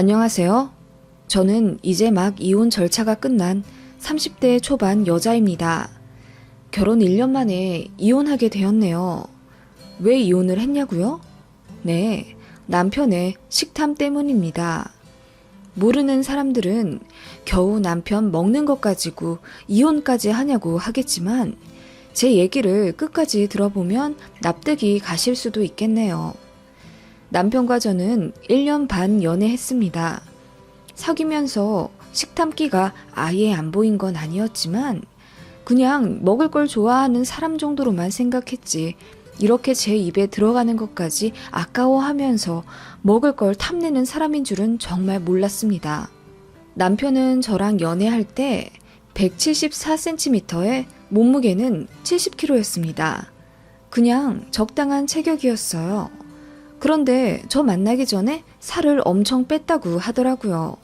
안녕하세요. 저는 이제 막 이혼 절차가 끝난 30대 초반 여자입니다. 결혼 1년 만에 이혼하게 되었네요. 왜 이혼을 했냐고요? 네, 남편의 식탐 때문입니다. 모르는 사람들은 겨우 남편 먹는 것 가지고 이혼까지 하냐고 하겠지만 제 얘기를 끝까지 들어보면 납득이 가실 수도 있겠네요. 남편과 저는 1년 반 연애했습니다. 사귀면서 식탐기가 아예 안 보인 건 아니었지만 그냥 먹을 걸 좋아하는 사람 정도로만 생각했지 이렇게 제 입에 들어가는 것까지 아까워하면서 먹을 걸 탐내는 사람인 줄은 정말 몰랐습니다. 남편은 저랑 연애할 때 174cm에 몸무게는 70kg였습니다. 그냥 적당한 체격이었어요. 그런데 저 만나기 전에 살을 엄청 뺐다고 하더라고요.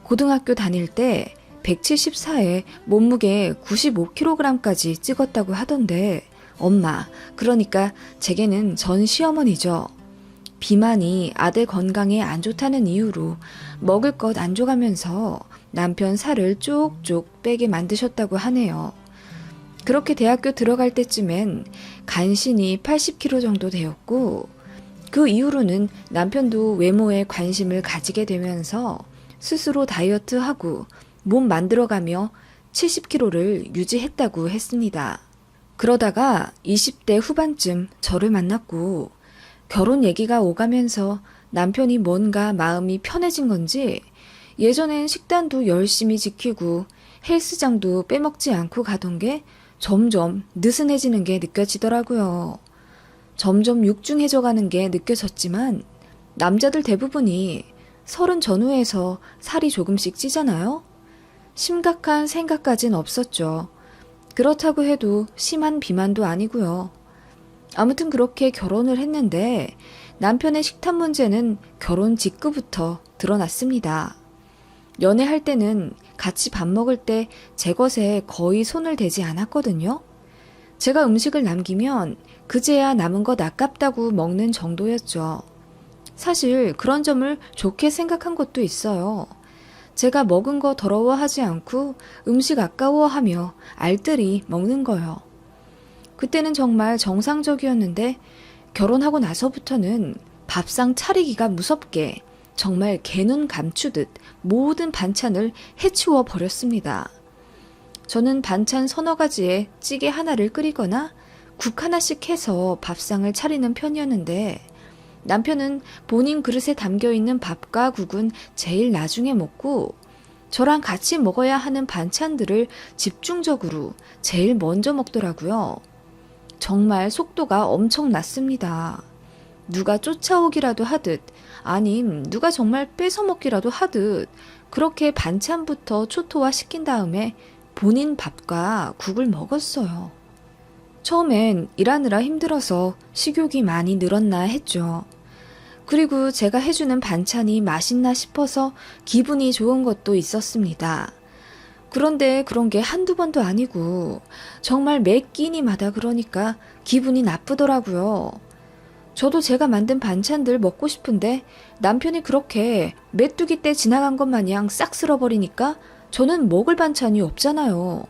고등학교 다닐 때 174에 몸무게 95kg까지 찍었다고 하던데 엄마, 그러니까 제게는 전 시어머니죠. 비만이 아들 건강에 안 좋다는 이유로 먹을 것 안 줘가면서 남편 살을 쪽쪽 빼게 만드셨다고 하네요. 그렇게 대학교 들어갈 때쯤엔 간신히 80kg 정도 되었고 그 이후로는 남편도 외모에 관심을 가지게 되면서 스스로 다이어트하고 몸 만들어가며 70kg를 유지했다고 했습니다. 그러다가 20대 후반쯤 저를 만났고 결혼 얘기가 오가면서 남편이 뭔가 마음이 편해진 건지 예전엔 식단도 열심히 지키고 헬스장도 빼먹지 않고 가던 게 점점 느슨해지는 게 느껴지더라고요. 점점 육중해져 가는 게 느껴졌지만 남자들 대부분이 30 전후에서 살이 조금씩 찌잖아요? 심각한 생각까진 없었죠. 그렇다고 해도 심한 비만도 아니고요. 아무튼 그렇게 결혼을 했는데 남편의 식탐 문제는 결혼 직후부터 드러났습니다. 연애할 때는 같이 밥 먹을 때 제 것에 거의 손을 대지 않았거든요. 제가 음식을 남기면 그제야 남은 것 아깝다고 먹는 정도였죠. 사실 그런 점을 좋게 생각한 것도 있어요. 제가 먹은 거 더러워하지 않고 음식 아까워하며 알뜰히 먹는 거요. 그때는 정말 정상적이었는데 결혼하고 나서부터는 밥상 차리기가 무섭게 정말 개눈 감추듯 모든 반찬을 해치워 버렸습니다. 저는 반찬 서너 가지에 찌개 하나를 끓이거나 국 하나씩 해서 밥상을 차리는 편이었는데 남편은 본인 그릇에 담겨있는 밥과 국은 제일 나중에 먹고 저랑 같이 먹어야 하는 반찬들을 집중적으로 제일 먼저 먹더라고요. 정말 속도가 엄청 났습니다. 누가 쫓아오기라도 하듯 아님 누가 정말 뺏어 먹기라도 하듯 그렇게 반찬부터 초토화시킨 다음에 본인 밥과 국을 먹었어요. 처음엔 일하느라 힘들어서 식욕이 많이 늘었나 했죠. 그리고 제가 해주는 반찬이 맛있나 싶어서 기분이 좋은 것도 있었습니다. 그런데 그런 게 한두 번도 아니고 정말 매 끼니마다 그러니까 기분이 나쁘더라고요. 저도 제가 만든 반찬들 먹고 싶은데 남편이 그렇게 메뚜기 때 지나간 것 마냥 싹 쓸어버리니까 저는 먹을 반찬이 없잖아요.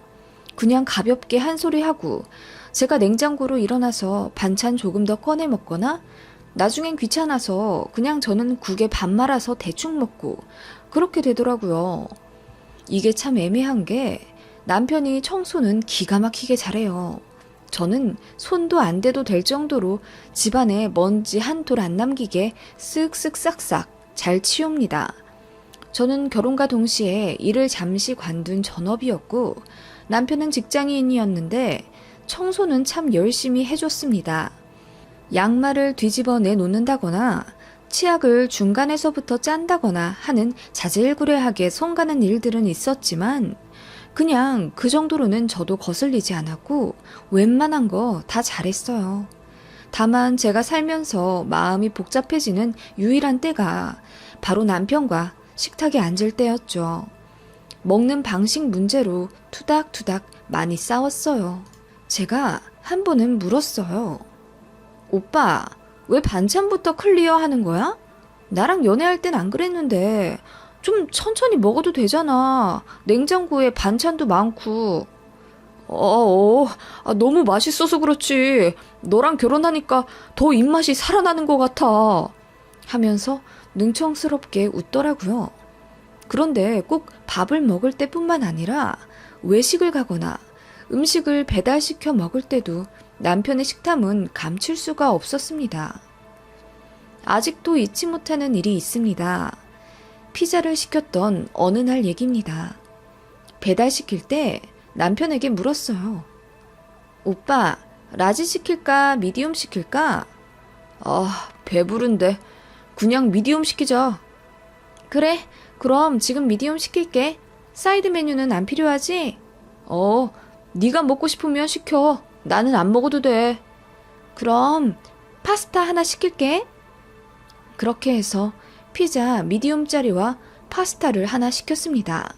그냥 가볍게 한 소리 하고 제가 냉장고로 일어나서 반찬 조금 더 꺼내 먹거나 나중엔 귀찮아서 그냥 저는 국에 밥 말아서 대충 먹고 그렇게 되더라고요. 이게 참 애매한 게 남편이 청소는 기가 막히게 잘해요. 저는 손도 안 대도 될 정도로 집안에 먼지 한 톨 안 남기게 쓱쓱 싹싹 잘 치웁니다. 저는 결혼과 동시에 일을 잠시 관둔 전업이었고 남편은 직장인이었는데 청소는 참 열심히 해줬습니다. 양말을 뒤집어 내놓는다거나 치약을 중간에서부터 짠다거나 하는 자질구레하게 손가는 일들은 있었지만 그냥 그 정도로는 저도 거슬리지 않았고 웬만한 거 다 잘했어요. 다만 제가 살면서 마음이 복잡해지는 유일한 때가 바로 남편과 식탁에 앉을 때였죠. 먹는 방식 문제로 투닥투닥 많이 싸웠어요. 제가 한 번은 물었어요. 오빠, 왜 반찬부터 클리어 하는 거야? 나랑 연애할 땐 안 그랬는데 좀 천천히 먹어도 되잖아. 냉장고에 반찬도 많고. 너무 맛있어서 그렇지. 너랑 결혼하니까 더 입맛이 살아나는 것 같아. 하면서 능청스럽게 웃더라고요. 그런데 꼭 밥을 먹을 때뿐만 아니라 외식을 가거나 음식을 배달시켜 먹을 때도 남편의 식탐은 감출 수가 없었습니다. 아직도 잊지 못하는 일이 있습니다. 피자를 시켰던 어느 날 얘기입니다. 배달시킬 때 남편에게 물었어요. 오빠, 라지 시킬까, 미디움 시킬까? 배부른데 그냥 미디움 시키자. 그래, 그럼 지금 미디움 시킬게. 사이드 메뉴는 안 필요하지? 네가 먹고 싶으면 시켜. 나는 안 먹어도 돼. 그럼 파스타 하나 시킬게. 그렇게 해서 피자 미디움짜리와 파스타를 하나 시켰습니다.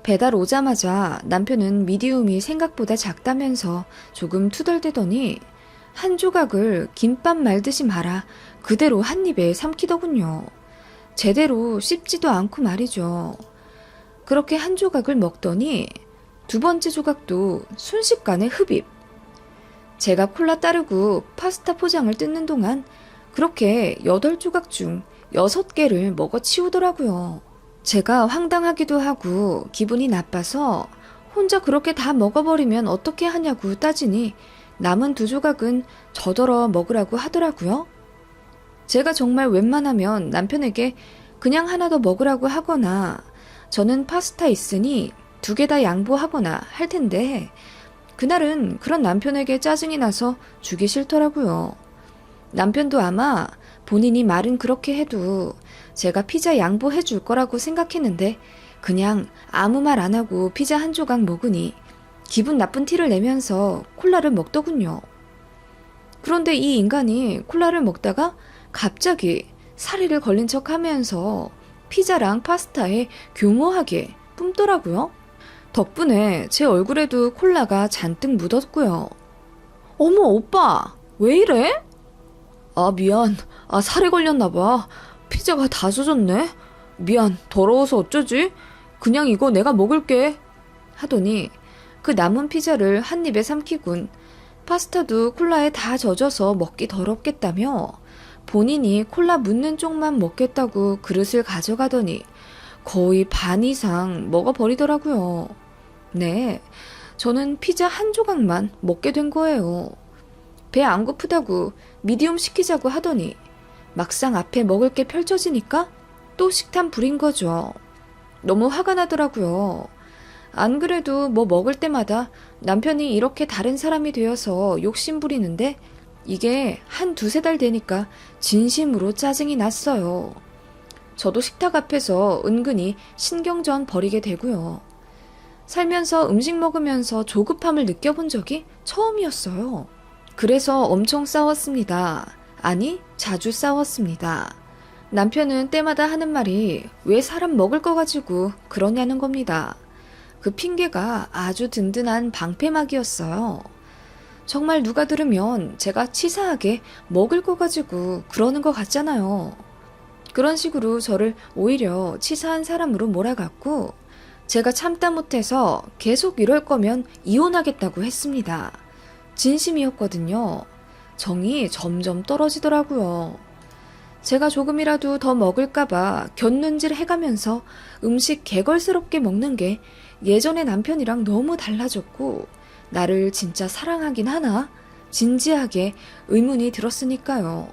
배달 오자마자 남편은 미디움이 생각보다 작다면서 조금 투덜대더니 한 조각을 김밥 말듯이 말아 그대로 한 입에 삼키더군요. 제대로 씹지도 않고 말이죠. 그렇게 한 조각을 먹더니 두 번째 조각도 순식간에 흡입. 제가 콜라 따르고 파스타 포장을 뜯는 동안 그렇게 8조각 중 6개를 먹어 치우더라고요. 제가 황당하기도 하고 기분이 나빠서 혼자 그렇게 다 먹어버리면 어떻게 하냐고 따지니 남은 2조각은 저더러 먹으라고 하더라고요. 제가 정말 웬만하면 남편에게 그냥 하나 더 먹으라고 하거나 저는 파스타 있으니 2개 다 양보하거나 할 텐데 그날은 그런 남편에게 짜증이 나서 주기 싫더라고요. 남편도 아마 본인이 말은 그렇게 해도 제가 피자 양보해 줄 거라고 생각했는데 그냥 아무 말 안 하고 피자 한 조각 먹으니 기분 나쁜 티를 내면서 콜라를 먹더군요. 그런데 이 인간이 콜라를 먹다가 갑자기 사리를 걸린 척 하면서 피자랑 파스타에 교모하게 뿜더라고요. 덕분에 제 얼굴에도 콜라가 잔뜩 묻었고요. 어머, 오빠, 왜 이래? 미안. 살에 걸렸나봐. 피자가 다 젖었네. 미안, 더러워서 어쩌지? 그냥 이거 내가 먹을게. 하더니 그 남은 피자를 한 입에 삼키군 파스타도 콜라에 다 젖어서 먹기 더럽겠다며 본인이 콜라 묻는 쪽만 먹겠다고 그릇을 가져가더니 거의 반 이상 먹어버리더라고요. 네, 저는 피자 한 조각만 먹게 된 거예요. 배 안 고프다고 미디움 시키자고 하더니 막상 앞에 먹을 게 펼쳐지니까 또 식탐 부린 거죠. 너무 화가 나더라고요. 안 그래도 뭐 먹을 때마다 남편이 이렇게 다른 사람이 되어서 욕심 부리는데 이게 한 2-3달 되니까 진심으로 짜증이 났어요. 저도 식탁 앞에서 은근히 신경전 벌이게 되고요. 살면서 음식 먹으면서 조급함을 느껴본 적이 처음이었어요. 그래서 엄청 싸웠습니다. 아니, 자주 싸웠습니다. 남편은 때마다 하는 말이 왜 사람 먹을 거 가지고 그러냐는 겁니다. 그 핑계가 아주 든든한 방패막이었어요. 정말 누가 들으면 제가 치사하게 먹을 거 가지고 그러는 것 같잖아요. 그런 식으로 저를 오히려 치사한 사람으로 몰아갔고 제가 참다 못해서 계속 이럴 거면 이혼하겠다고 했습니다. 진심이었거든요. 정이 점점 떨어지더라고요. 제가 조금이라도 더 먹을까봐 곁눈질 해가면서 음식 개걸스럽게 먹는 게 예전의 남편이랑 너무 달라졌고 나를 진짜 사랑하긴 하나? 진지하게 의문이 들었으니까요.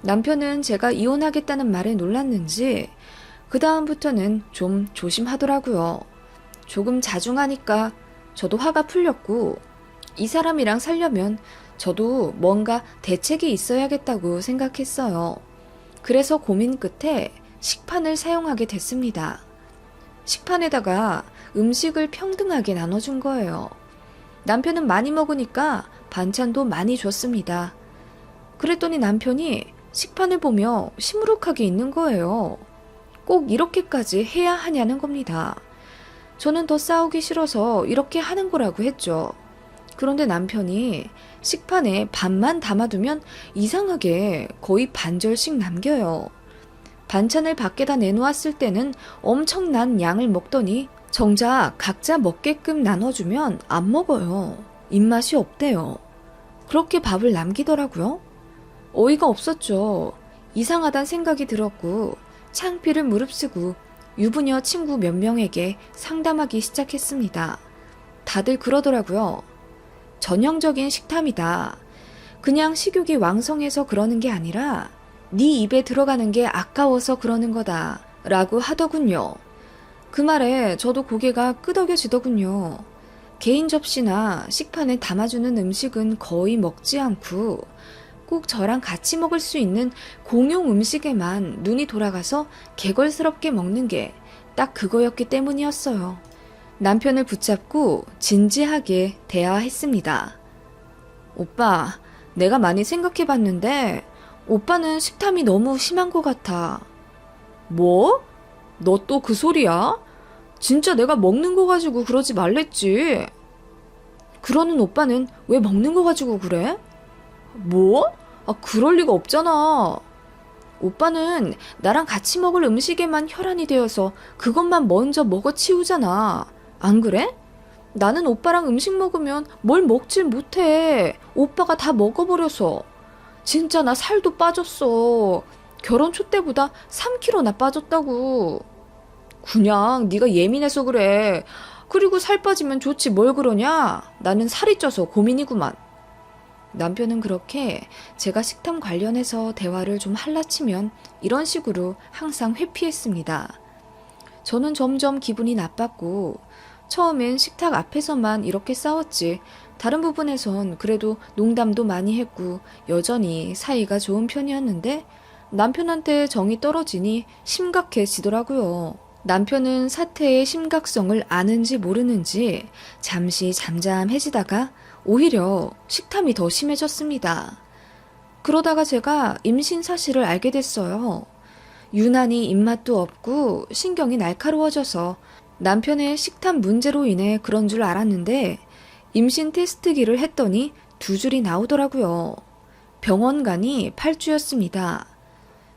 남편은 제가 이혼하겠다는 말에 놀랐는지 그 다음부터는 좀 조심하더라고요. 조금 자중하니까 저도 화가 풀렸고 이 사람이랑 살려면 저도 뭔가 대책이 있어야겠다고 생각했어요. 그래서 고민 끝에 식판을 사용하게 됐습니다. 식판에다가 음식을 평등하게 나눠준 거예요. 남편은 많이 먹으니까 반찬도 많이 줬습니다. 그랬더니 남편이 식판을 보며 시무룩하게 있는 거예요. 꼭 이렇게까지 해야 하냐는 겁니다. 저는 더 싸우기 싫어서 이렇게 하는 거라고 했죠. 그런데 남편이 식판에 밥만 담아두면 이상하게 거의 반절씩 남겨요. 반찬을 밖에다 내놓았을 때는 엄청난 양을 먹더니 정작 각자 먹게끔 나눠주면 안 먹어요. 입맛이 없대요. 그렇게 밥을 남기더라고요. 어이가 없었죠. 이상하단 생각이 들었고 창피를 무릅쓰고 유부녀 친구 몇 명에게 상담하기 시작했습니다. 다들 그러더라고요. 전형적인 식탐이다. 그냥 식욕이 왕성해서 그러는 게 아니라 네 입에 들어가는 게 아까워서 그러는 거다 라고 하더군요. 그 말에 저도 고개가 끄덕여지더군요. 개인 접시나 식판에 담아주는 음식은 거의 먹지 않고 꼭 저랑 같이 먹을 수 있는 공용 음식에만 눈이 돌아가서 개걸스럽게 먹는 게 딱 그거였기 때문이었어요. 남편을 붙잡고 진지하게 대화했습니다. 오빠, 내가 많이 생각해봤는데 오빠는 식탐이 너무 심한 것 같아. 뭐? 너 또 그 소리야? 진짜 내가 먹는 거 가지고 그러지 말랬지. 그러는 오빠는 왜 먹는 거 가지고 그래? 뭐? 그럴 리가 없잖아. 오빠는 나랑 같이 먹을 음식에만 혈안이 되어서 그것만 먼저 먹어치우잖아. 안 그래? 나는 오빠랑 음식 먹으면 뭘 먹질 못해. 오빠가 다 먹어버려서. 진짜 나 살도 빠졌어. 결혼 초 때보다 3kg나 빠졌다고. 그냥 네가 예민해서 그래. 그리고 살 빠지면 좋지 뭘 그러냐? 나는 살이 쪄서 고민이구만. 남편은 그렇게 제가 식탐 관련해서 대화를 좀 할라치면 이런 식으로 항상 회피했습니다. 저는 점점 기분이 나빴고 처음엔 식탁 앞에서만 이렇게 싸웠지 다른 부분에선 그래도 농담도 많이 했고 여전히 사이가 좋은 편이었는데 남편한테 정이 떨어지니 심각해지더라고요. 남편은 사태의 심각성을 아는지 모르는지 잠시 잠잠해지다가 오히려 식탐이 더 심해졌습니다. 그러다가 제가 임신 사실을 알게 됐어요. 유난히 입맛도 없고 신경이 날카로워져서 남편의 식탐 문제로 인해 그런 줄 알았는데 임신 테스트기를 했더니 2줄이 나오더라고요. 병원 간이 8주였습니다.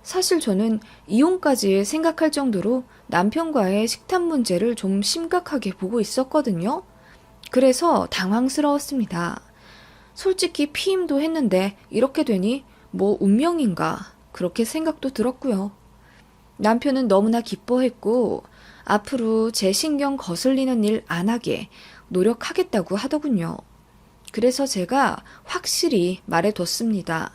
사실 저는 이혼까지 생각할 정도로 남편과의 식탐 문제를 좀 심각하게 보고 있었거든요. 그래서 당황스러웠습니다. 솔직히 피임도 했는데 이렇게 되니 뭐 운명인가 그렇게 생각도 들었고요. 남편은 너무나 기뻐했고 앞으로 제 신경 거슬리는 일 안 하게 노력하겠다고 하더군요. 그래서 제가 확실히 말해뒀습니다.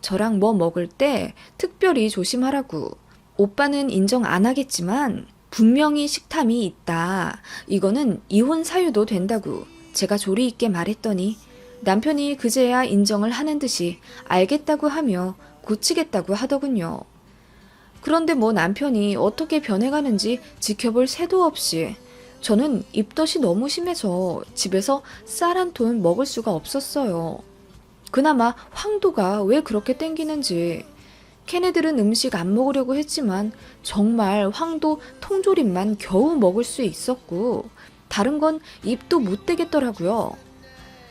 저랑 뭐 먹을 때 특별히 조심하라고. 오빠는 인정 안 하겠지만 분명히 식탐이 있다. 이거는 이혼 사유도 된다고 제가 조리 있게 말했더니 남편이 그제야 인정을 하는 듯이 알겠다고 하며 고치겠다고 하더군요. 그런데 뭐 남편이 어떻게 변해가는지 지켜볼 새도 없이 저는 입덧이 너무 심해서 집에서 쌀 한 톤 먹을 수가 없었어요. 그나마 황도가 왜 그렇게 땡기는지. 걔네들은 음식 안 먹으려고 했지만 정말 황도 통조림만 겨우 먹을 수 있었고 다른 건 입도 못 대겠더라고요.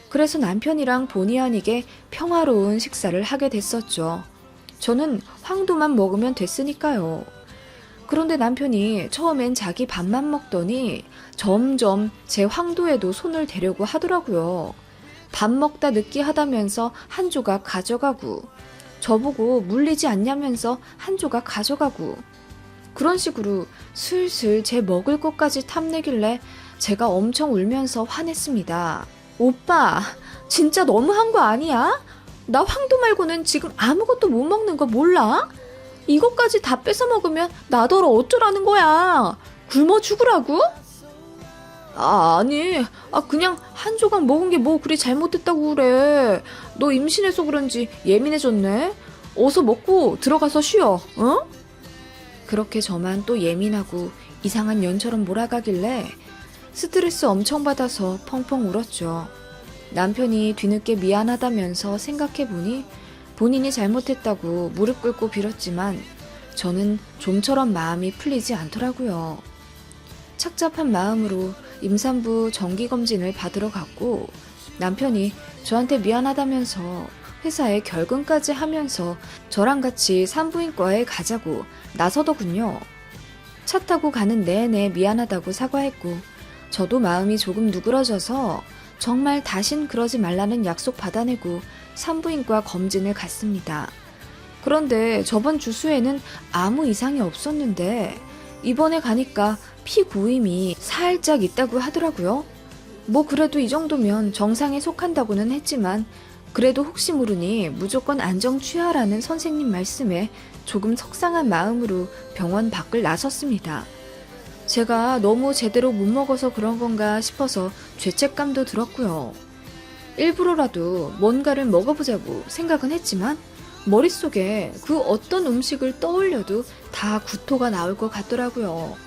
그래서 남편이랑 본의 아니게 평화로운 식사를 하게 됐었죠. 저는 황도만 먹으면 됐으니까요. 그런데 남편이 처음엔 자기 밥만 먹더니 점점 제 황도에도 손을 대려고 하더라고요. 밥 먹다 느끼하다면서 한 조각 가져가고 저보고 물리지 않냐면서 한 조각 가져가고 그런 식으로 슬슬 제 먹을 것까지 탐내길래 제가 엄청 울면서 화냈습니다. 오빠, 진짜 너무한 거 아니야? 나 황도 말고는 지금 아무것도 못 먹는 거 몰라? 이것까지 다 뺏어 먹으면 나더러 어쩌라는 거야? 굶어 죽으라고? 아니, 그냥 한 조각 먹은 게 뭐 그리 잘못됐다고 그래. 너 임신해서 그런지 예민해졌네. 어서 먹고 들어가서 쉬어, 응? 그렇게 저만 또 예민하고 이상한 년처럼 몰아가길래 스트레스 엄청 받아서 펑펑 울었죠. 남편이 뒤늦게 미안하다면서 생각해보니 본인이 잘못했다고 무릎 꿇고 빌었지만 저는 좀처럼 마음이 풀리지 않더라고요. 착잡한 마음으로 임산부 정기검진을 받으러 갔고 남편이 저한테 미안하다면서 회사에 결근까지 하면서 저랑 같이 산부인과에 가자고 나서더군요. 차 타고 가는 내내 미안하다고 사과했고 저도 마음이 조금 누그러져서 정말 다신 그러지 말라는 약속 받아내고 산부인과 검진을 갔습니다. 그런데 저번 주수에는 아무 이상이 없었는데 이번에 가니까 피 고임이 살짝 있다고 하더라고요. 뭐 그래도 이 정도면 정상에 속한다고는 했지만 그래도 혹시 모르니 무조건 안정 취하라는 선생님 말씀에 조금 속상한 마음으로 병원 밖을 나섰습니다. 제가 너무 제대로 못 먹어서 그런 건가 싶어서 죄책감도 들었고요. 일부러라도 뭔가를 먹어보자고 생각은 했지만 머릿속에 그 어떤 음식을 떠올려도 다 구토가 나올 것 같더라고요.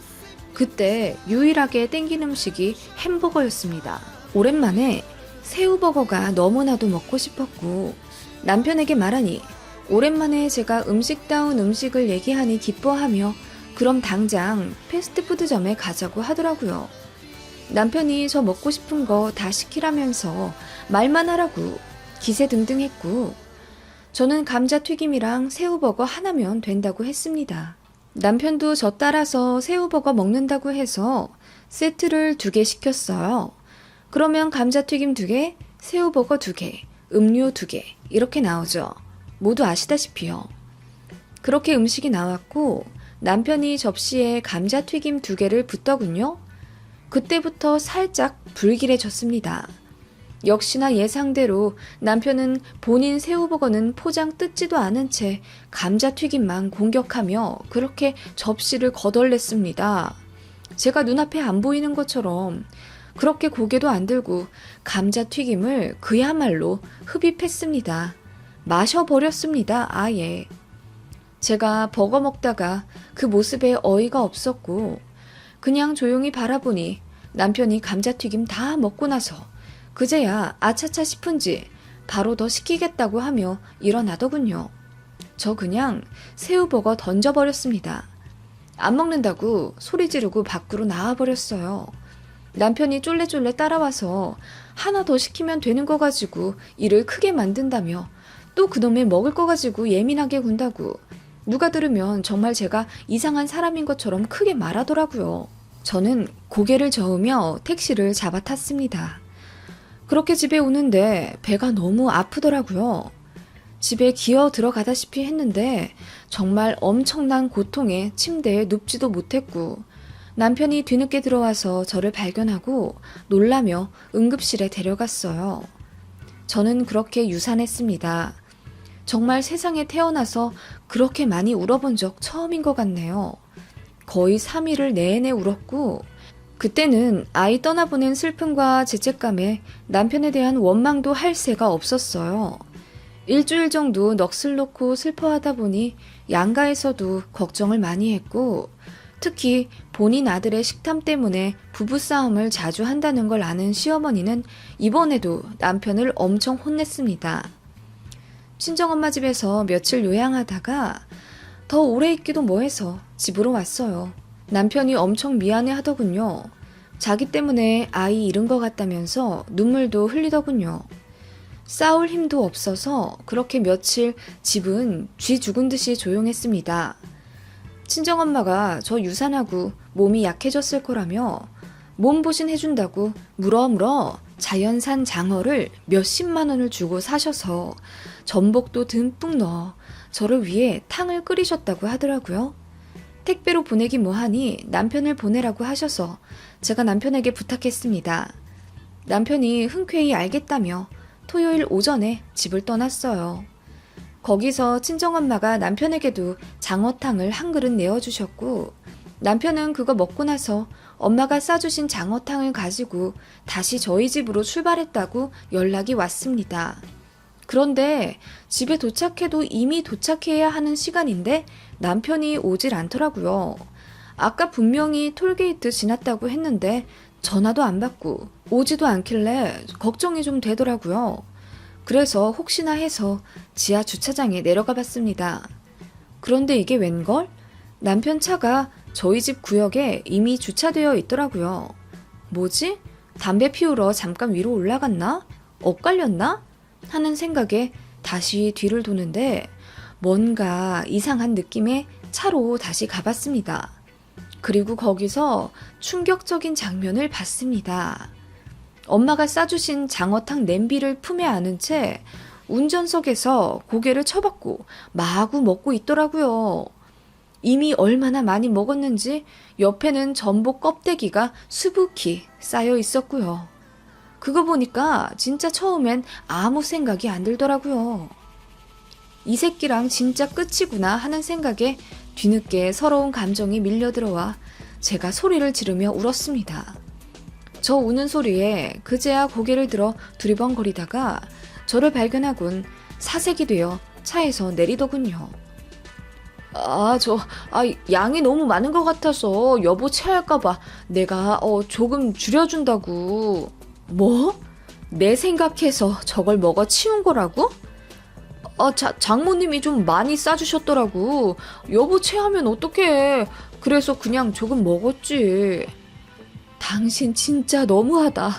그때 유일하게 땡긴 음식이 햄버거였습니다. 오랜만에 새우버거가 너무나도 먹고 싶었고 남편에게 말하니 오랜만에 제가 음식다운 음식을 얘기하니 기뻐하며 그럼 당장 패스트푸드점에 가자고 하더라고요. 남편이 저 먹고 싶은 거 다 시키라면서 말만 하라고 기세등등했고 저는 감자튀김이랑 새우버거 하나면 된다고 했습니다. 남편도 저 따라서 새우버거 먹는다고 해서 세트를 2개 시켰어요. 그러면 감자튀김 2개, 새우버거 2개, 음료 2개 이렇게 나오죠. 모두 아시다시피요. 그렇게 음식이 나왔고 남편이 접시에 감자튀김 2개를 붓더군요. 그때부터 살짝 불길해졌습니다. 역시나 예상대로 남편은 본인 새우버거는 포장 뜯지도 않은 채 감자튀김만 공격하며 그렇게 접시를 거덜냈습니다. 제가 눈앞에 안 보이는 것처럼 그렇게 고개도 안 들고 감자튀김을 그야말로 흡입했습니다. 마셔버렸습니다. 아예. 제가 버거 먹다가 그 모습에 어이가 없었고 그냥 조용히 바라보니 남편이 감자튀김 다 먹고 나서 그제야 아차차 싶은지 바로 더 시키겠다고 하며 일어나더군요. 저 그냥 새우버거 던져버렸습니다. 안 먹는다고 소리 지르고 밖으로 나와버렸어요. 남편이 쫄래쫄래 따라와서 하나 더 시키면 되는 거 가지고 일을 크게 만든다며 또 그놈의 먹을 거 가지고 예민하게 군다고 누가 들으면 정말 제가 이상한 사람인 것처럼 크게 말하더라고요. 저는 고개를 저으며 택시를 잡아 탔습니다. 그렇게 집에 오는데 배가 너무 아프더라고요. 집에 기어 들어가다시피 했는데 정말 엄청난 고통에 침대에 눕지도 못했고 남편이 뒤늦게 들어와서 저를 발견하고 놀라며 응급실에 데려갔어요. 저는 그렇게 유산했습니다. 정말 세상에 태어나서 그렇게 많이 울어본 적 처음인 것 같네요. 거의 3일을 내내 울었고 그때는 아이 떠나보낸 슬픔과 죄책감에 남편에 대한 원망도 할 새가 없었어요. 일주일 정도 넋을 놓고 슬퍼하다 보니 양가에서도 걱정을 많이 했고 특히 본인 아들의 식탐 때문에 부부싸움을 자주 한다는 걸 아는 시어머니는 이번에도 남편을 엄청 혼냈습니다. 친정엄마 집에서 며칠 요양하다가 더 오래 있기도 뭐해서 집으로 왔어요. 남편이 엄청 미안해 하더군요. 자기 때문에 아이 잃은 것 같다면서 눈물도 흘리더군요. 싸울 힘도 없어서 그렇게 며칠 집은 쥐 죽은 듯이 조용했습니다. 친정엄마가 저 유산하고 몸이 약해졌을 거라며 몸보신 해준다고 물어물어 자연산 장어를 몇십만 원을 주고 사셔서 전복도 듬뿍 넣어 저를 위해 탕을 끓이셨다고 하더라고요. 택배로 보내기 뭐하니 남편을 보내라고 하셔서 제가 남편에게 부탁했습니다. 남편이 흔쾌히 알겠다며 토요일 오전에 집을 떠났어요. 거기서 친정엄마가 남편에게도 장어탕을 한 그릇 내어주셨고 남편은 그거 먹고 나서 엄마가 싸주신 장어탕을 가지고 다시 저희 집으로 출발했다고 연락이 왔습니다. 그런데 집에 도착해도 이미 도착해야 하는 시간인데 남편이 오질 않더라고요. 아까 분명히 톨게이트 지났다고 했는데 전화도 안 받고 오지도 않길래 걱정이 좀 되더라고요. 그래서 혹시나 해서 지하 주차장에 내려가 봤습니다. 그런데 이게 웬걸? 남편 차가 저희 집 구역에 이미 주차되어 있더라고요. 뭐지? 담배 피우러 잠깐 위로 올라갔나? 엇갈렸나? 하는 생각에 다시 뒤를 도는데 뭔가 이상한 느낌의 차로 다시 가봤습니다. 그리고 거기서 충격적인 장면을 봤습니다. 엄마가 싸주신 장어탕 냄비를 품에 안은 채 운전석에서 고개를 쳐박고 마구 먹고 있더라고요. 이미 얼마나 많이 먹었는지 옆에는 전복 껍데기가 수북히 쌓여 있었고요. 그거 보니까 진짜 처음엔 아무 생각이 안 들더라고요. 이 새끼랑 진짜 끝이구나 하는 생각에 뒤늦게 서러운 감정이 밀려들어와 제가 소리를 지르며 울었습니다. 저 우는 소리에 그제야 고개를 들어 두리번거리다가 저를 발견하곤 사색이 되어 차에서 내리더군요. 양이 너무 많은 것 같아서 여보 체할까봐 내가 조금 줄여준다고. 뭐? 내 생각해서 저걸 먹어 치운 거라고? 장모님이 좀 많이 싸주셨더라고. 여보 체하면 어떡해. 그래서 그냥 조금 먹었지. 당신 진짜 너무하다.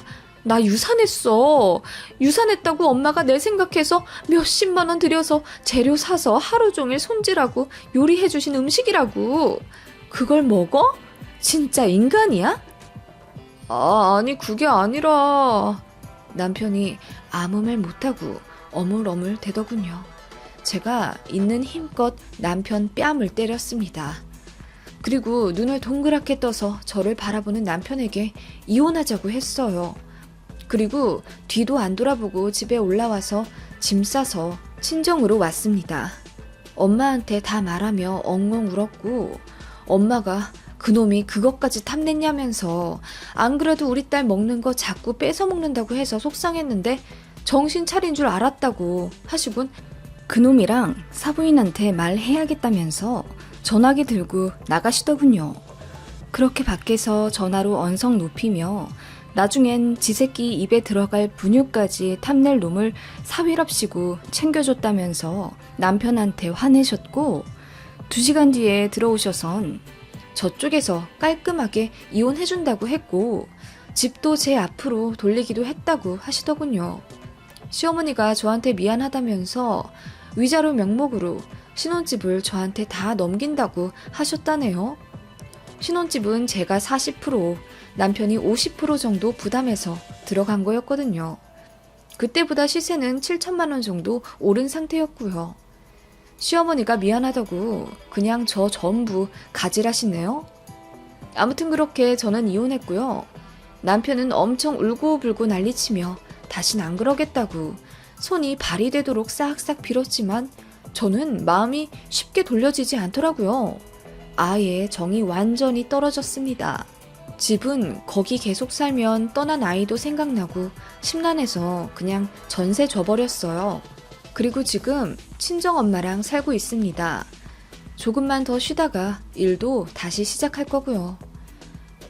나 유산했어. 유산했다고 엄마가 내 생각해서 몇십만 원 들여서 재료 사서 하루 종일 손질하고 요리해주신 음식이라고. 그걸 먹어? 진짜 인간이야? 아니 그게 아니라. 남편이 아무 말 못하고 어물어물 대더군요. 제가 있는 힘껏 남편 뺨을 때렸습니다. 그리고 눈을 동그랗게 떠서 저를 바라보는 남편에게 이혼하자고 했어요. 그리고 뒤도 안 돌아보고 집에 올라와서 짐 싸서 친정으로 왔습니다. 엄마한테 다 말하며 엉엉 울었고 엄마가 그놈이 그것까지 탐냈냐면서 안 그래도 우리 딸 먹는 거 자꾸 뺏어 먹는다고 해서 속상했는데 정신 차린 줄 알았다고 하시곤 그놈이랑 사부인한테 말해야겠다면서 전화기 들고 나가시더군요. 그렇게 밖에서 전화로 언성 높이며 나중엔 지 새끼 입에 들어갈 분유까지 탐낼 놈을 사위랍시고 챙겨줬다면서 남편한테 화내셨고 2시간 뒤에 들어오셔선 저쪽에서 깔끔하게 이혼해준다고 했고 집도 제 앞으로 돌리기도 했다고 하시더군요. 시어머니가 저한테 미안하다면서 위자료 명목으로 신혼집을 저한테 다 넘긴다고 하셨다네요. 신혼집은 제가 40%, 남편이 50% 정도 부담해서 들어간 거였거든요. 그때보다 시세는 7천만 원 정도 오른 상태였고요. 시어머니가 미안하다고 그냥 저 전부 가지라시네요. 아무튼 그렇게 저는 이혼했고요. 남편은 엄청 울고불고 난리치며 다신 안 그러겠다고 손이 발이 되도록 싹싹 빌었지만 저는 마음이 쉽게 돌려지지 않더라고요. 아예 정이 완전히 떨어졌습니다. 집은 거기 계속 살면 떠난 아이도 생각나고 심란해서 그냥 전세 줘버렸어요. 그리고 지금 친정엄마랑 살고 있습니다. 조금만 더 쉬다가 일도 다시 시작할 거고요.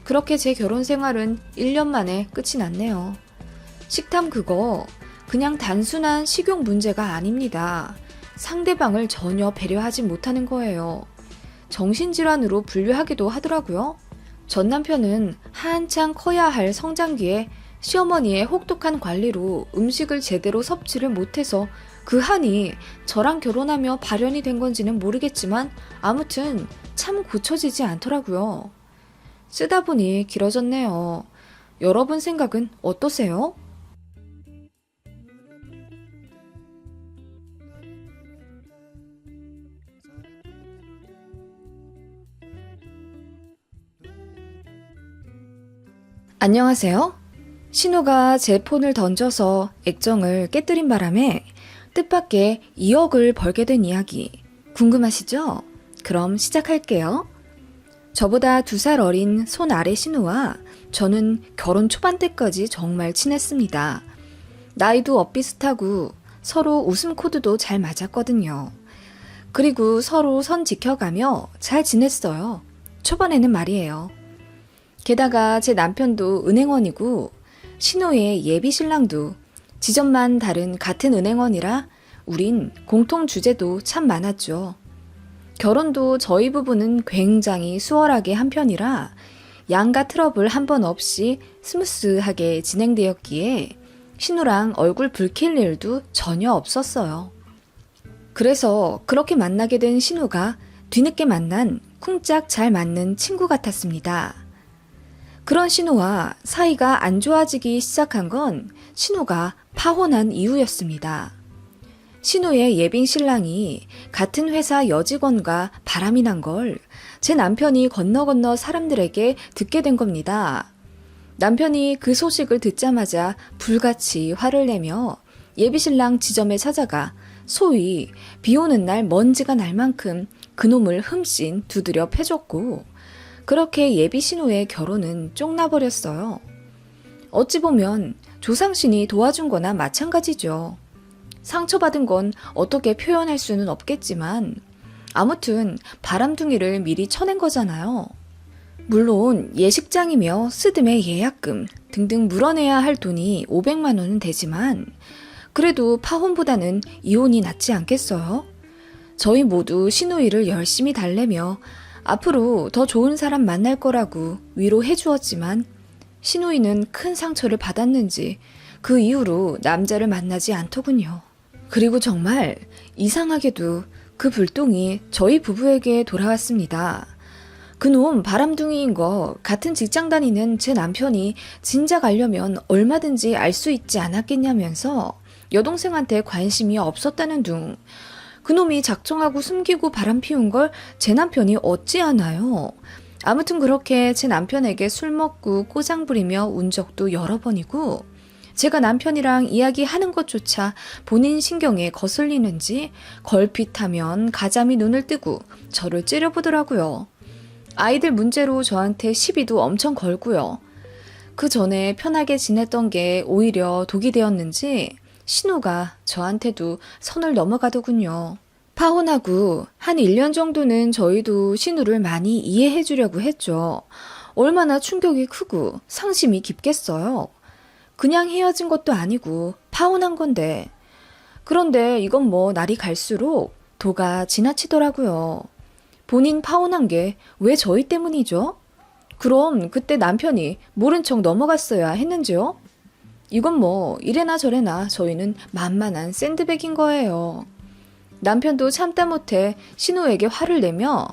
그렇게 제 결혼 생활은 1년 만에 끝이 났네요. 식탐 그거 그냥 단순한 식욕 문제가 아닙니다. 상대방을 전혀 배려하지 못하는 거예요. 정신질환으로 분류하기도 하더라고요. 전 남편은 한창 커야 할 성장기에 시어머니의 혹독한 관리로 음식을 제대로 섭취를 못해서 그 한이 저랑 결혼하며 발현이 된 건지는 모르겠지만 아무튼 참 고쳐지지 않더라고요. 쓰다 보니 길어졌네요. 여러분 생각은 어떠세요? 안녕하세요. 신우가 제 폰을 던져서 액정을 깨뜨린 바람에 뜻밖의 2억을 벌게 된 이야기 궁금하시죠? 그럼 시작할게요. 저보다 2살 어린 손 아래 신우와 저는 결혼 초반 때까지 정말 친했습니다. 나이도 엇비슷하고 서로 웃음 코드도 잘 맞았거든요. 그리고 서로 선 지켜가며 잘 지냈어요. 초반에는 말이에요. 게다가 제 남편도 은행원이고 신우의 예비 신랑도 지점만 다른 같은 은행원이라 우린 공통 주제도 참 많았죠. 결혼도 저희 부부는 굉장히 수월하게 한 편이라 양가 트러블 한 번 없이 스무스하게 진행되었기에 신우랑 얼굴 붉힐 일도 전혀 없었어요. 그래서 그렇게 만나게 된 신우가 뒤늦게 만난 쿵짝 잘 맞는 친구 같았습니다. 그런 신우와 사이가 안 좋아지기 시작한 건 신우가 파혼한 이후였습니다. 신우의 예빈 신랑이 같은 회사 여직원과 바람이 난 걸 제 남편이 건너 사람들에게 듣게 된 겁니다. 남편이 그 소식을 듣자마자 불같이 화를 내며 예비신랑 지점에 찾아가 소위 비 오는 날 먼지가 날 만큼 그놈을 흠씬 두드려 패줬고 그렇게 예비신우의 결혼은 쪽나버렸어요. 어찌 보면 조상신이 도와준 거나 마찬가지죠. 상처받은 건 어떻게 표현할 수는 없겠지만 아무튼 바람둥이를 미리 쳐낸 거잖아요. 물론 예식장이며 스드메 예약금 등등 물어내야 할 돈이 500만 원은 되지만 그래도 파혼보다는 이혼이 낫지 않겠어요? 저희 모두 신우이를 열심히 달래며 앞으로 더 좋은 사람 만날 거라고 위로해 주었지만 신우이는 큰 상처를 받았는지 그 이후로 남자를 만나지 않더군요. 그리고 정말 이상하게도 그 불똥이 저희 부부에게 돌아왔습니다. 그놈 바람둥이인 거 같은 직장 다니는 제 남편이 진작 알려면 얼마든지 알 수 있지 않았겠냐면서 여동생한테 관심이 없었다는 둥. 그놈이 작정하고 숨기고 바람 피운 걸 제 남편이 어찌 아나요? 아무튼 그렇게 제 남편에게 술 먹고 꼬장 부리며 운 적도 여러 번이고 제가 남편이랑 이야기하는 것조차 본인 신경에 거슬리는지 걸핏하면 가자미 눈을 뜨고 저를 째려보더라고요. 아이들 문제로 저한테 시비도 엄청 걸고요. 그 전에 편하게 지냈던 게 오히려 독이 되었는지 신우가 저한테도 선을 넘어가더군요. 파혼하고 한 1년 정도는 저희도 신우를 많이 이해해 주려고 했죠. 얼마나 충격이 크고 상심이 깊겠어요. 그냥 헤어진 것도 아니고 파혼한 건데. 그런데 이건 뭐 날이 갈수록 도가 지나치더라고요. 본인 파혼한 게 왜 저희 때문이죠? 그럼 그때 남편이 모른 척 넘어갔어야 했는지요? 이건 뭐 이래나 저래나 저희는 만만한 샌드백인 거예요. 남편도 참다 못해 신우에게 화를 내며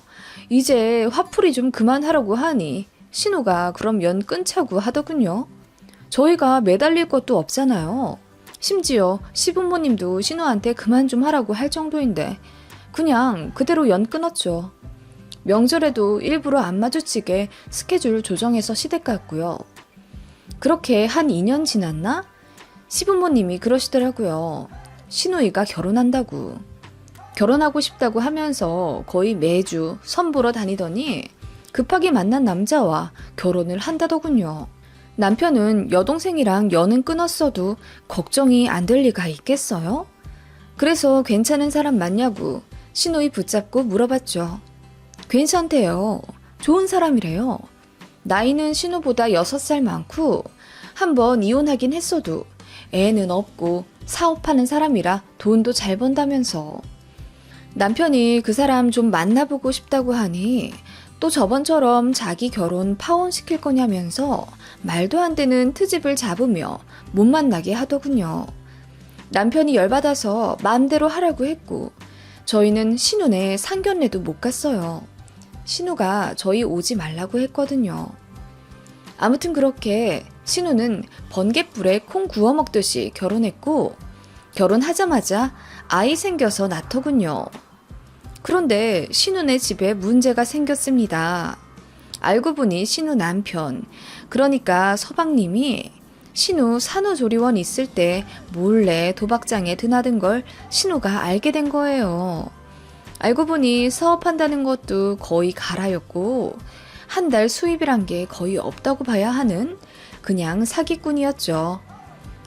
이제 화풀이 좀 그만하라고 하니 신우가 그럼 연 끊자고 하더군요. 저희가 매달릴 것도 없잖아요. 심지어 시부모님도 신우한테 그만 좀 하라고 할 정도인데 그냥 그대로 연 끊었죠. 명절에도 일부러 안 마주치게 스케줄 조정해서 시댁 갔고요. 그렇게 한 2년 지났나? 시부모님이 그러시더라고요. 신우이가 결혼한다고. 결혼하고 싶다고 하면서 거의 매주 선보러 다니더니 급하게 만난 남자와 결혼을 한다더군요. 남편은 여동생이랑 연은 끊었어도 걱정이 안 될 리가 있겠어요? 그래서 괜찮은 사람 맞냐고 신우이 붙잡고 물어봤죠. 괜찮대요. 좋은 사람이래요. 나이는 신우보다 6살 많고 한번 이혼하긴 했어도 애는 없고 사업하는 사람이라 돈도 잘 번다면서. 남편이 그 사람 좀 만나보고 싶다고 하니 또 저번처럼 자기 결혼 파혼시킬 거냐면서 말도 안 되는 트집을 잡으며 못 만나게 하더군요. 남편이 열받아서 마음대로 하라고 했고 저희는 신우네 상견례도 못 갔어요. 신우가 저희 오지 말라고 했거든요. 아무튼 그렇게 신우는 번갯불에 콩 구워 먹듯이 결혼했고 결혼하자마자 아이 생겨서 낳더군요. 그런데 신우네 집에 문제가 생겼습니다. 알고 보니 신우 남편, 그러니까 서방님이 신우 산후조리원 있을 때 몰래 도박장에 드나든 걸 신우가 알게 된 거예요. 알고 보니 사업한다는 것도 거의 가라였고 한 달 수입이란 게 거의 없다고 봐야 하는 그냥 사기꾼이었죠.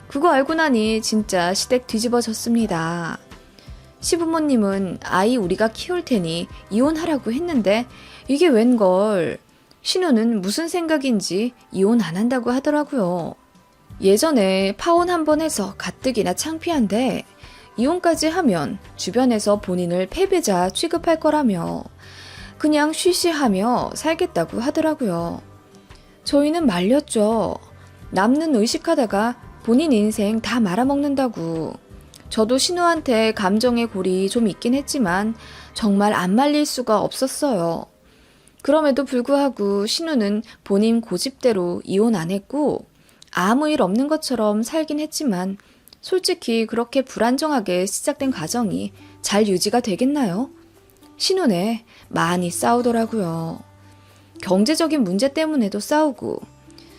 그거 알고 나니 진짜 시댁 뒤집어졌습니다. 시부모님은 아이 우리가 키울 테니 이혼하라고 했는데 이게 웬걸. 신우는 무슨 생각인지 이혼 안 한다고 하더라고요. 예전에 파혼 한 번 해서 가뜩이나 창피한데 이혼까지 하면 주변에서 본인을 패배자 취급할 거라며 그냥 쉬쉬하며 살겠다고 하더라고요. 저희는 말렸죠. 남는 의식하다가 본인 인생 다 말아먹는다고. 저도 신우한테 감정의 골이 좀 있긴 했지만 정말 안 말릴 수가 없었어요. 그럼에도 불구하고 신우는 본인 고집대로 이혼 안 했고 아무 일 없는 것처럼 살긴 했지만 솔직히 그렇게 불안정하게 시작된 가정이 잘 유지가 되겠나요? 신우네 많이 싸우더라고요. 경제적인 문제 때문에도 싸우고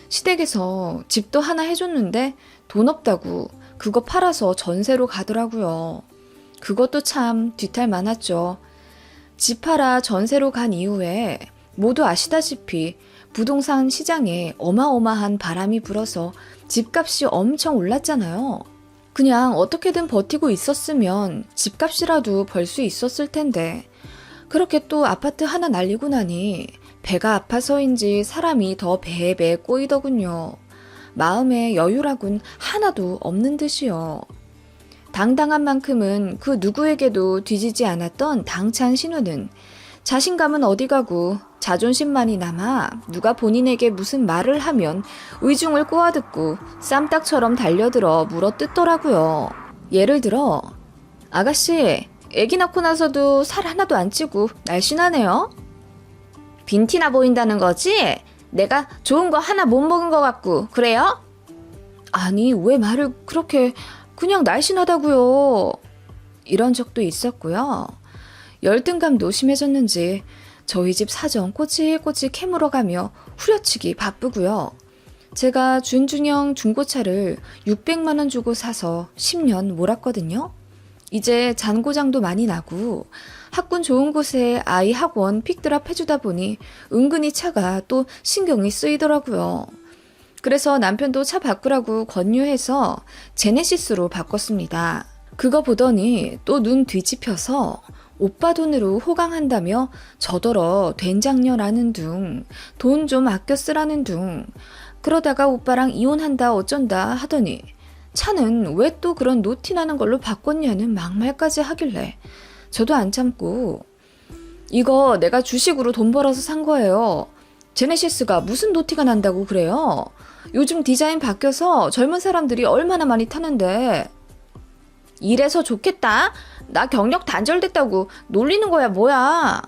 시댁에서 집도 하나 해줬는데 돈 없다고 그거 팔아서 전세로 가더라고요. 그것도 참 뒤탈 많았죠. 집 팔아 전세로 간 이후에 모두 아시다시피 부동산 시장에 어마어마한 바람이 불어서 집값이 엄청 올랐잖아요. 그냥 어떻게든 버티고 있었으면 집값이라도 벌 수 있었을 텐데 그렇게 또 아파트 하나 날리고 나니 배가 아파서인지 사람이 더 배에 꼬이더군요. 마음에 여유라곤 하나도 없는 듯이요. 당당한 만큼은 그 누구에게도 뒤지지 않았던 당찬 신우는 자신감은 어디 가고 자존심만이 남아 누가 본인에게 무슨 말을 하면 의중을 꼬아듣고 쌈딱처럼 달려들어 물어뜯더라고요. 예를 들어 아가씨 애기 낳고 나서도 살 하나도 안 찌고 날씬하네요. 빈티나 보인다는 거지? 내가 좋은 거 하나 못 먹은 것 같고 그래요? 아니 왜 말을 그렇게 그냥 날씬하다고요. 이런 적도 있었고요. 열등감도 심해졌는지 저희 집 사정 꼬치꼬치 캐물어가며 후려치기 바쁘고요. 제가 준중형 중고차를 600만 원 주고 사서 10년 몰았거든요. 이제 잔고장도 많이 나고 학군 좋은 곳에 아이 학원 픽드랍 해주다 보니 은근히 차가 또 신경이 쓰이더라고요. 그래서 남편도 차 바꾸라고 권유해서 제네시스로 바꿨습니다. 그거 보더니 또 눈 뒤집혀서 오빠 돈으로 호강한다며 저더러 된장녀라는 둥, 돈 좀 아껴 쓰라는 둥, 그러다가 오빠랑 이혼한다 어쩐다 하더니 차는 왜 또 그런 노티나는 걸로 바꿨냐는 막말까지 하길래 저도 안 참고 이거 내가 주식으로 돈 벌어서 산 거예요. 제네시스가 무슨 노티가 난다고 그래요? 요즘 디자인 바뀌어서 젊은 사람들이 얼마나 많이 타는데. 이래서 좋겠다. 나 경력 단절됐다고 놀리는 거야 뭐야.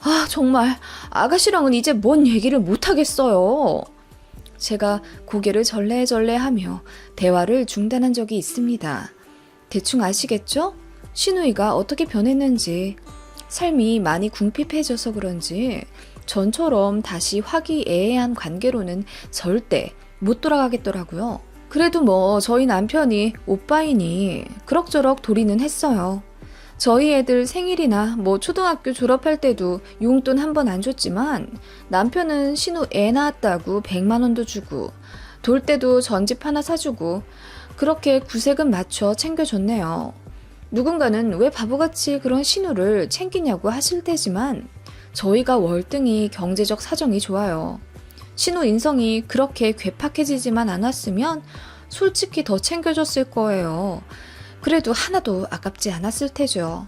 아 정말 아가씨랑은 이제 뭔 얘기를 못하겠어요. 제가 고개를 절레절레하며 대화를 중단한 적이 있습니다. 대충 아시겠죠? 신우이가 어떻게 변했는지. 삶이 많이 궁핍해져서 그런지 전처럼 다시 화기애애한 관계로는 절대 못 돌아가겠더라고요. 그래도 뭐 저희 남편이 오빠이니 그럭저럭 도리는 했어요. 저희 애들 생일이나 뭐 초등학교 졸업할 때도 용돈 한 번 안 줬지만 남편은 신우 애 낳았다고 100만 원도 주고 돌 때도 전집 하나 사주고 그렇게 구색은 맞춰 챙겨줬네요. 누군가는 왜 바보같이 그런 신우를 챙기냐고 하실 테지만 저희가 월등히 경제적 사정이 좋아요. 신우 인성이 그렇게 괴팍해지지만 않았으면 솔직히 더 챙겨줬을 거예요. 그래도 하나도 아깝지 않았을 테죠.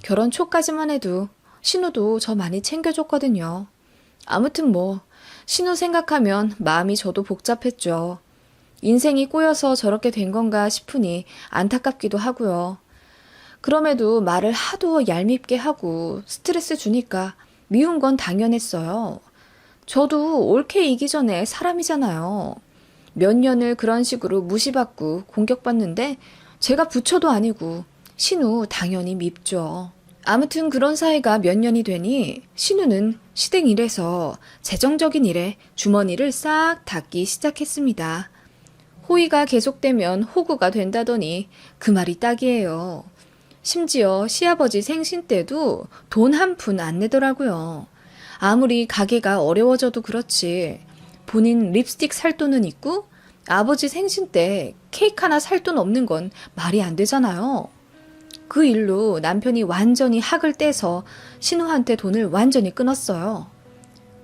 결혼 초까지만 해도 신우도 저 많이 챙겨줬거든요. 아무튼 뭐 신우 생각하면 마음이 저도 복잡했죠. 인생이 꼬여서 저렇게 된 건가 싶으니 안타깝기도 하고요. 그럼에도 말을 하도 얄밉게 하고 스트레스 주니까 미운 건 당연했어요. 저도 옳게 이기 전에 사람이잖아요. 몇 년을 그런 식으로 무시받고 공격받는데 제가 부처도 아니고 신우 당연히 밉죠. 아무튼 그런 사이가 몇 년이 되니 신우는 시댁 일에서 재정적인 일에 주머니를 싹 닫기 시작했습니다. 호의가 계속되면 호구가 된다더니 그 말이 딱이에요. 심지어 시아버지 생신 때도 돈 한 푼 안 내더라고요. 아무리 가게가 어려워져도 그렇지 본인 립스틱 살 돈은 있고 아버지 생신 때 케이크 하나 살 돈 없는 건 말이 안 되잖아요. 그 일로 남편이 완전히 학을 떼서 신우한테 돈을 완전히 끊었어요.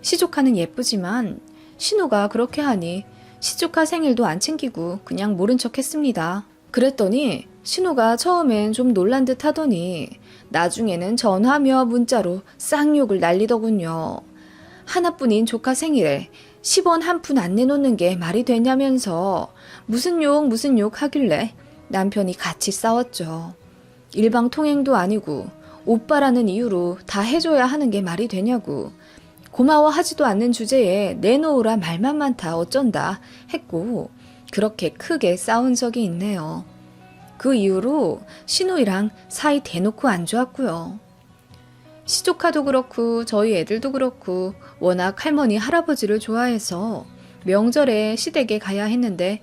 시조카는 예쁘지만 신우가 그렇게 하니 시조카 생일도 안 챙기고 그냥 모른 척 했습니다. 그랬더니 신우가 처음엔 좀 놀란 듯 하더니 나중에는 전화며 문자로 쌍욕을 날리더군요. 하나뿐인 조카 생일에 10원 한 푼 안 내놓는 게 말이 되냐면서 무슨 욕 하길래 남편이 같이 싸웠죠. 일방통행도 아니고 오빠라는 이유로 다 해줘야 하는 게 말이 되냐고. 고마워하지도 않는 주제에 내놓으라 말만 많다 어쩐다 했고 그렇게 크게 싸운 적이 있네요. 그 이후로 신우이랑 사이 대놓고 안 좋았고요. 시조카도 그렇고 저희 애들도 그렇고 워낙 할머니 할아버지를 좋아해서 명절에 시댁에 가야 했는데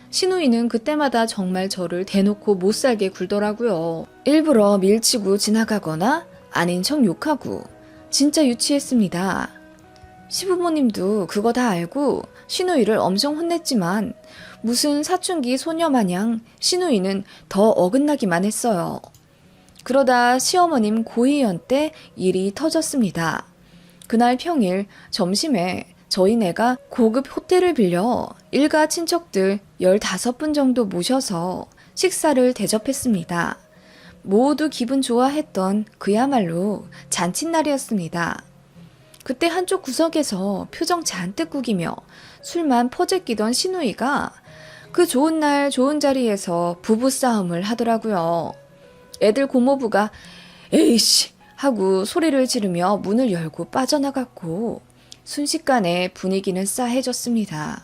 신우이는 그때마다 정말 저를 대놓고 못살게 굴더라고요. 일부러 밀치고 지나가거나 아닌 척 욕하고 진짜 유치했습니다. 시부모님도 그거 다 알고 신우이를 엄청 혼냈지만 무슨 사춘기 소녀 마냥 신우이는 더 어긋나기만 했어요. 그러다 시어머님 고이연 때 일이 터졌습니다. 그날 평일 점심에 저희네가 고급 호텔을 빌려 일가 친척들 15분 정도 모셔서 식사를 대접했습니다. 모두 기분 좋아했던 그야말로 잔칫날이었습니다. 그때 한쪽 구석에서 표정 잔뜩 구기며 술만 퍼제끼던 신우이가 그 좋은 날 좋은 자리에서 부부싸움을 하더라고요. 애들 고모부가 에이씨 하고 소리를 지르며 문을 열고 빠져나갔고 순식간에 분위기는 싸해졌습니다.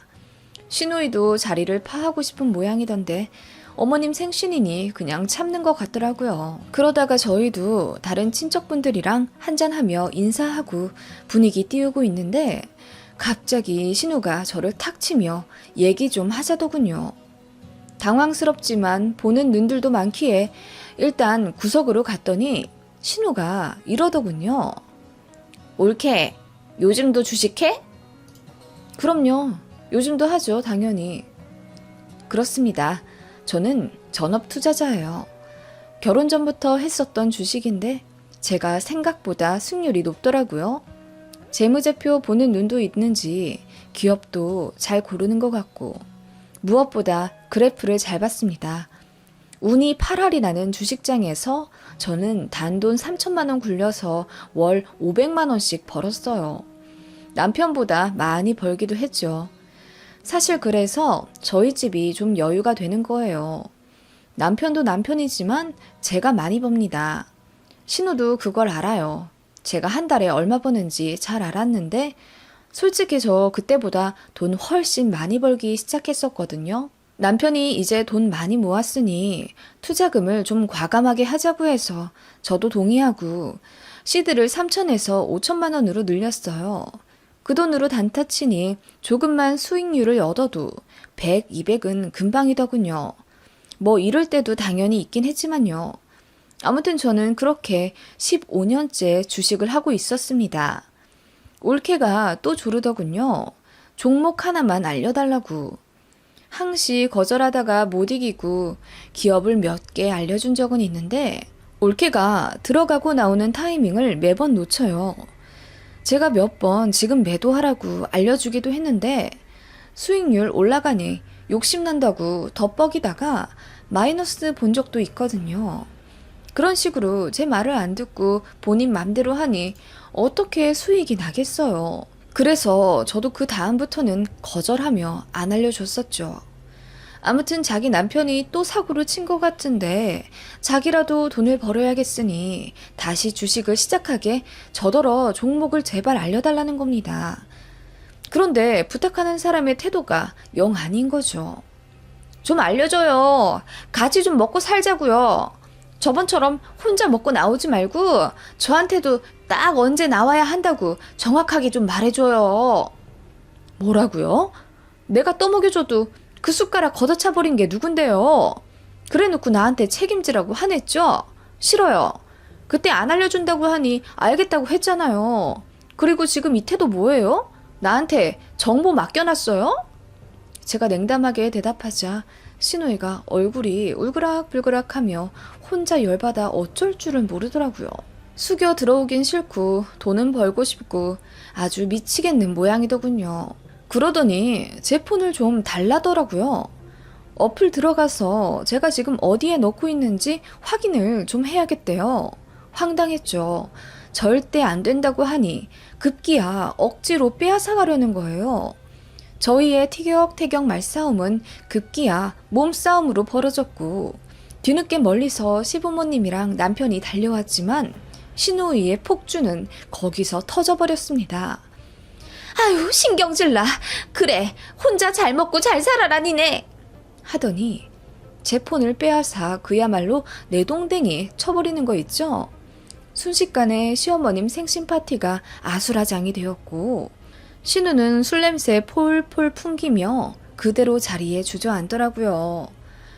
신우이도 자리를 파하고 싶은 모양이던데 어머님 생신이니 그냥 참는 것 같더라고요. 그러다가 저희도 다른 친척분들이랑 한잔하며 인사하고 분위기 띄우고 있는데 갑자기 신우가 저를 탁 치며 얘기 좀 하자더군요. 당황스럽지만 보는 눈들도 많기에 일단 구석으로 갔더니 신우가 이러더군요. 올케, 요즘도 주식해? 그럼요. 요즘도 하죠, 당연히. 그렇습니다. 저는 전업 투자자예요. 결혼 전부터 했었던 주식인데 제가 생각보다 승률이 높더라고요. 재무제표 보는 눈도 있는지 기업도 잘 고르는 것 같고 무엇보다 그래프를 잘 봤습니다. 운이 8할이 나는 주식장에서 저는 단돈 3천만 원 굴려서 월 500만 원씩 벌었어요. 남편보다 많이 벌기도 했죠. 사실 그래서 저희 집이 좀 여유가 되는 거예요. 남편도 남편이지만 제가 많이 법니다. 신우도 그걸 알아요. 제가 한 달에 얼마 버는지 잘 알았는데 솔직히 저 그때보다 돈 훨씬 많이 벌기 시작했었거든요. 남편이 이제 돈 많이 모았으니 투자금을 좀 과감하게 하자고 해서 저도 동의하고 시드를 3천에서 5천만 원으로 늘렸어요. 그 돈으로 단타 치니 조금만 수익률을 얻어도 100, 200은 금방이더군요. 뭐 이럴 때도 당연히 있긴 했지만요. 아무튼 저는 그렇게 15년째 주식을 하고 있었습니다. 올케가 또 조르더군요. 종목 하나만 알려달라고. 항시 거절하다가 못 이기고 기업을 몇 개 알려준 적은 있는데 올케가 들어가고 나오는 타이밍을 매번 놓쳐요. 제가 몇 번 지금 매도하라고 알려주기도 했는데 수익률 올라가니 욕심난다고 덧벅이다가 마이너스 본 적도 있거든요. 그런 식으로 제 말을 안 듣고 본인 맘대로 하니 어떻게 수익이 나겠어요. 그래서 저도 그 다음부터는 거절하며 안 알려줬었죠. 아무튼 자기 남편이 또 사고를 친 것 같은데 자기라도 돈을 벌어야겠으니 다시 주식을 시작하게 저더러 종목을 제발 알려달라는 겁니다. 그런데 부탁하는 사람의 태도가 영 아닌 거죠. 좀 알려줘요. 같이 좀 먹고 살자고요. 저번처럼 혼자 먹고 나오지 말고 저한테도 딱 언제 나와야 한다고 정확하게 좀 말해줘요. 뭐라고요? 내가 떠먹여줘도 그 숟가락 걷어차버린 게 누군데요? 그래놓고 나한테 책임지라고 화냈죠? 싫어요. 그때 안 알려준다고 하니 알겠다고 했잖아요. 그리고 지금 이 태도 뭐예요? 나한테 정보 맡겨놨어요? 제가 냉담하게 대답하자 신우이가 얼굴이 울그락불그락하며 혼자 열받아 어쩔 줄을 모르더라고요. 숙여 들어오긴 싫고 돈은 벌고 싶고 아주 미치겠는 모양이더군요. 그러더니 제 폰을 좀 달라더라고요. 어플 들어가서 제가 지금 어디에 넣고 있는지 확인을 좀 해야겠대요. 황당했죠. 절대 안 된다고 하니 급기야 억지로 빼앗아가려는 거예요. 저희의 티격태격 말싸움은 급기야 몸싸움으로 벌어졌고 뒤늦게 멀리서 시부모님이랑 남편이 달려왔지만 신우이의 폭주는 거기서 터져버렸습니다. 아유, 신경질나. 그래, 혼자 잘 먹고 잘 살아라 니네. 하더니 제 폰을 빼앗아 그야말로 내동댕이 쳐버리는 거 있죠. 순식간에 시어머님 생신 파티가 아수라장이 되었고 신우는 술 냄새 폴폴 풍기며 그대로 자리에 주저앉더라고요.